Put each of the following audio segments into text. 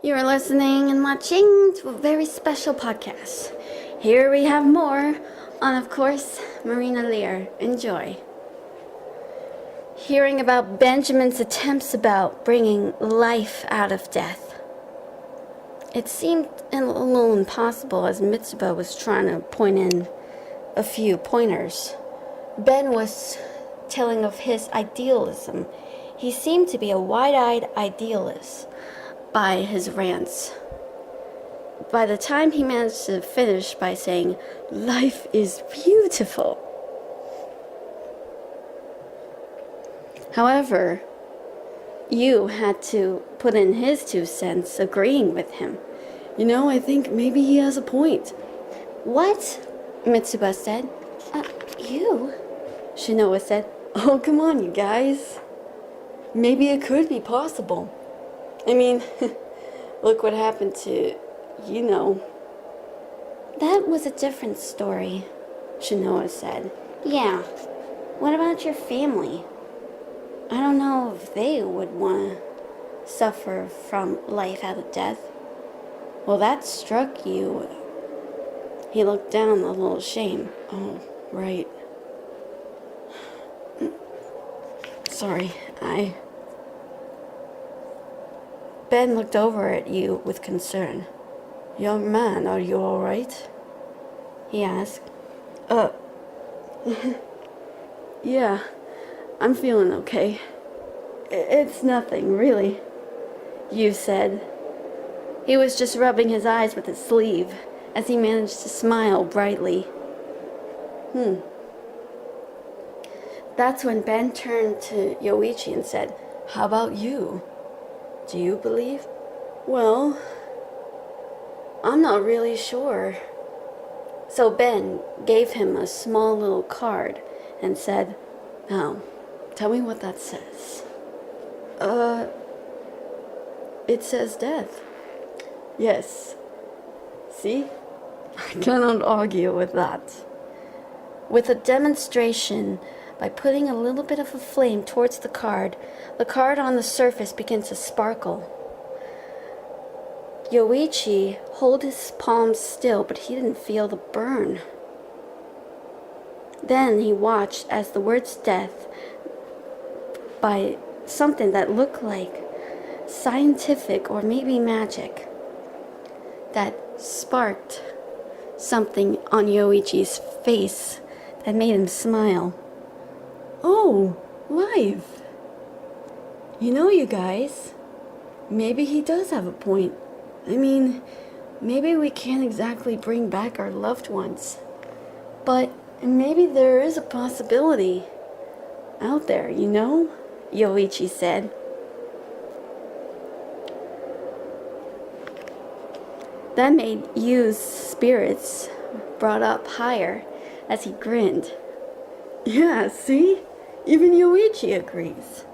You're listening and watching to a very special podcast. Here we have more on, of course, Marina Lear. Enjoy. Hearing about Benjamin's attempts about bringing life out of death. It seemed a little impossible as Mitsuba was trying to point in a few pointers. Ben was telling of his idealism. He seemed to be a wide-eyed idealist by his rants. By the time he managed to finish by saying, "Life is beautiful." However, you had to put in his 2 cents agreeing with him. I think maybe he has a point. "What?" Mitsuba said. You? Shinoa said. Oh, come on, you guys. Maybe it could be possible. I mean, look what happened to, That was a different story, Shinoa said. Yeah, what about your family? I don't know if they would want to suffer from life out of death. Well, that struck you. He looked down a little ashamed. Oh, right. Sorry, Ben looked over at you with concern. Young man, are you all right? He asked. Yeah, I'm feeling okay. It's nothing, really. You said. He was just rubbing his eyes with his sleeve as he managed to smile brightly. That's when Ben turned to Yoichi and said, How about you? Do you believe? Well, I'm not really sure. So Ben gave him a small little card and said, Now, tell me what that says. It says death. Yes. See? I cannot argue with that. With a demonstration, by putting a little bit of a flame towards the card on the surface began to sparkle. Yoichi held his palms still, but he didn't feel the burn. Then he watched as the words death, by something that looked like scientific or maybe magic, that sparked something on Yoichi's face that made him smile. Oh, life. You guys, maybe he does have a point. I mean, maybe we can't exactly bring back our loved ones, but maybe there is a possibility out there, Yoichi said. That made Yu's spirits brought up higher as he grinned. Yeah, see? Even Yoichi agrees.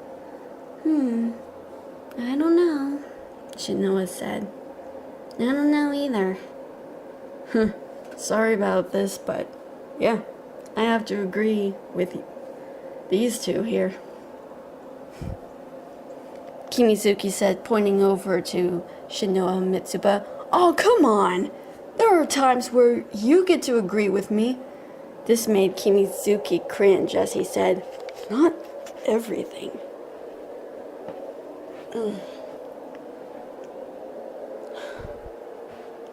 I don't know, Shinoa said. I don't know either. Sorry about this, but yeah, I have to agree with these two here. Kimizuki said, pointing over to Shinoa and Mitsuba. Oh, come on! There are times where you get to agree with me. This made Kimizuki cringe as he said, Not everything.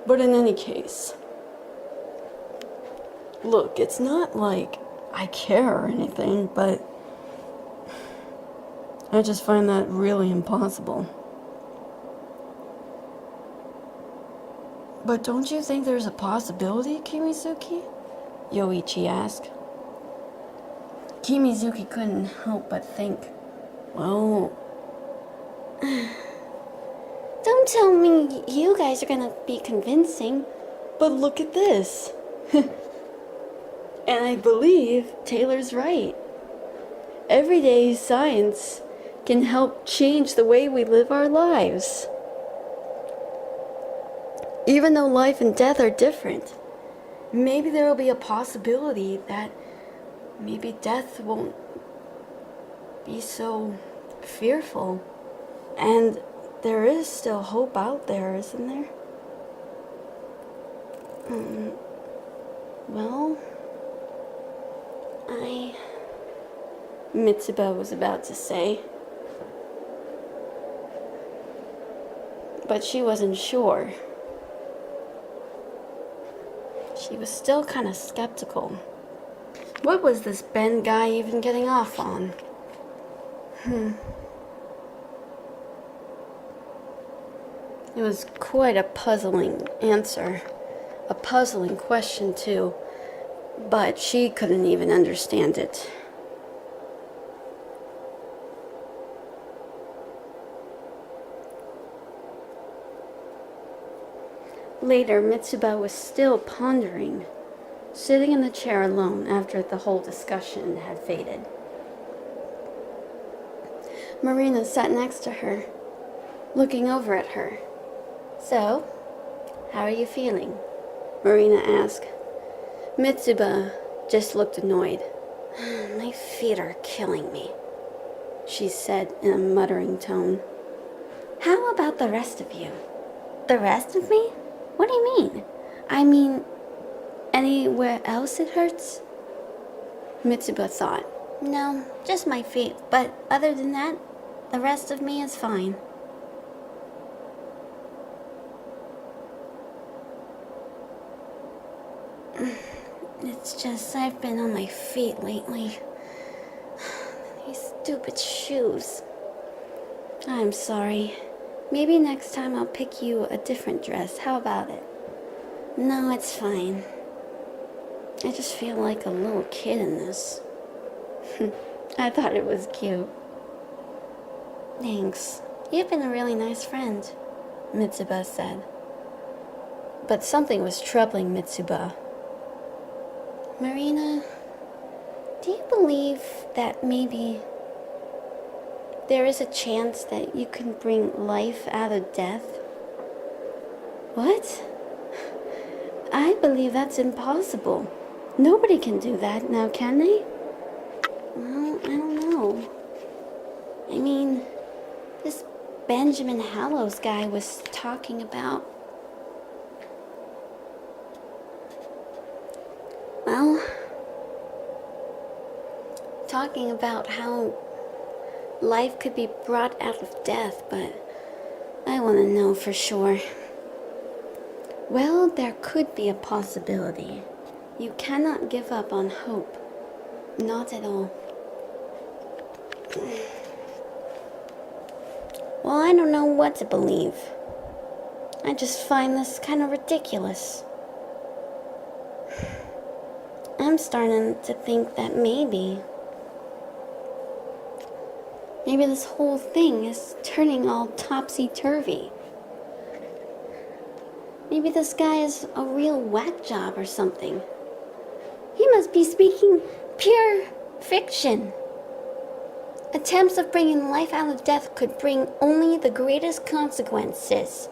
But in any case, look, it's not like I care or anything, but I just find that really impossible. But don't you think there's a possibility, Kimizuki? Yoichi asked. Kimizuki couldn't help but think. Well, don't tell me you guys are gonna be convincing. but look at this. And I believe Taylor's right. Everyday science can help change the way we live our lives. Even though life and death are different, maybe there will be a possibility that maybe death won't be so fearful, and there is still hope out there, isn't there? Well, Mitsuba was about to say. But she wasn't sure. She was still kind of skeptical. What was this Ben guy even getting off on? It was quite a puzzling answer. A puzzling question, too. But she couldn't even understand it. Later, Mitsuba was still pondering, sitting in the chair alone after the whole discussion had faded. Marina sat next to her, looking over at her. "So, how are you feeling?" Marina asked. Mitsuba just looked annoyed. "My feet are killing me," she said in a muttering tone. "How about the rest of you?" "The rest of me? What do you mean?" "I mean, anywhere else it hurts?" Mitsuba thought. "No, just my feet, but other than that, the rest of me is fine." "It's just I've been on my feet lately. These stupid shoes." "I'm sorry. Maybe next time I'll pick you a different dress. How about it?" "No, it's fine. I just feel like a little kid in this." I thought it was cute. "Thanks. You've been a really nice friend," Mitsuba said. But something was troubling Mitsuba. "Marina, do you believe that maybe there is a chance that you can bring life out of death?" "What? I believe that's impossible. Nobody can do that now, can they?" "Well, I don't know. I mean, this Benjamin Hallows guy was talking about... talking about how life could be brought out of death, but I want to know for sure." "Well, there could be a possibility. You cannot give up on hope. Not at all." "Well, I don't know what to believe. I just find this kind of ridiculous. I'm starting to think that maybe this whole thing is turning all topsy-turvy. Maybe this guy is a real whack job or something. He must be speaking pure fiction. Attempts of bringing life out of death could bring only the greatest consequences,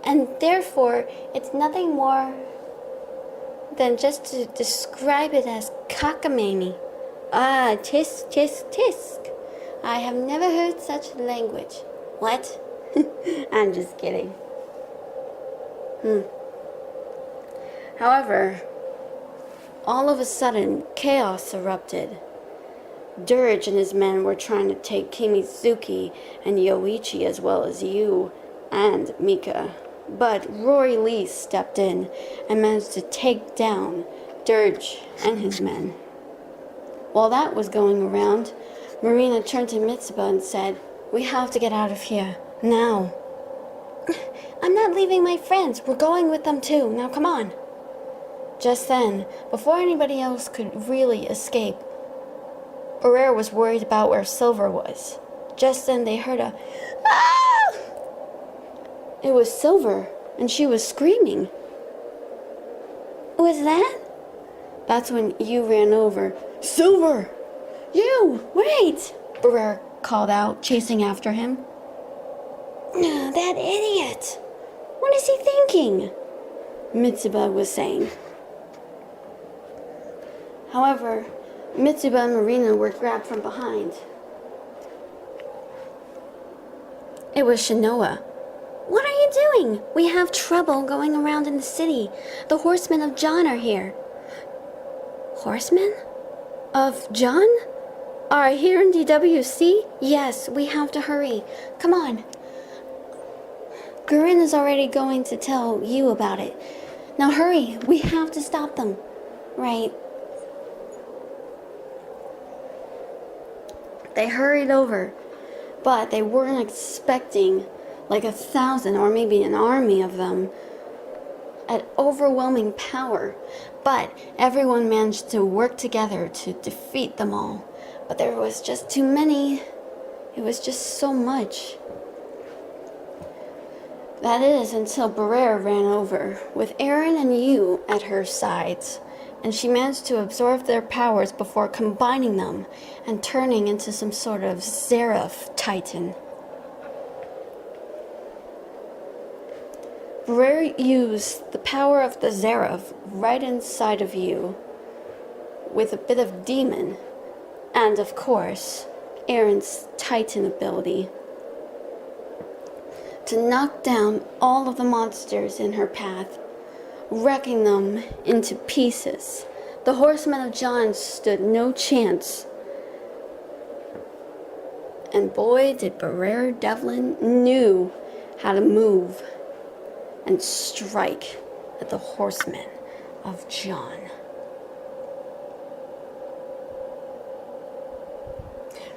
and therefore it's nothing more than just to describe it as cockamamie. Ah, tisk, tisk, tisk. I have never heard such language." "What?" I'm just kidding. However, all of a sudden, chaos erupted. Dirge and his men were trying to take Kimizuki and Yoichi as well as Yu and Mika. But Rory Lee stepped in and managed to take down Dirge and his men. While that was going around, Marina turned to Mitsuba and said, "We have to get out of here, now." "I'm not leaving my friends. We're going with them too. Now come on." Just then, before anybody else could really escape, Aurora was worried about where Silver was. Just then they heard a "Ah!" It was Silver, and she was screaming. "Was that?" That's when you ran over. "Silver! You! Wait!" Aurora called out, chasing after him. "That idiot! What is he thinking?" Mitsuba was saying. However, Mitsuba and Marina were grabbed from behind. It was Shinoa, What are you doing? We have trouble going around in the city. The horsemen of John are here. Horsemen? Of John? Are here in DWC? Yes, we have to hurry. Come on. Gurren is already going to tell you about it. Now hurry, we have to stop them. Right. They hurried over, but they weren't expecting like 1,000 or maybe an army of them at overwhelming power. But everyone managed to work together to defeat them all. But there was just too many. It was just so much. That is until Barrere ran over, with Aaron and you at her sides, and she managed to absorb their powers before combining them and turning into some sort of Seraph Titan. Barrere used the power of the Seraph right inside of you, with a bit of demon, and of course, Aaron's Titan ability, to knock down all of the monsters in her path, wrecking them into pieces. The horsemen of John stood no chance. And boy, did Barrere Devlin knew how to move and strike at the horsemen of John.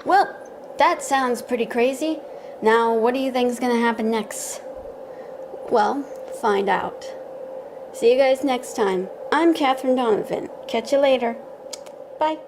Well, that sounds pretty crazy. Now, what do you think is going to happen next? Well, find out. See you guys next time. I'm Catherine Donovan. Catch you later. Bye.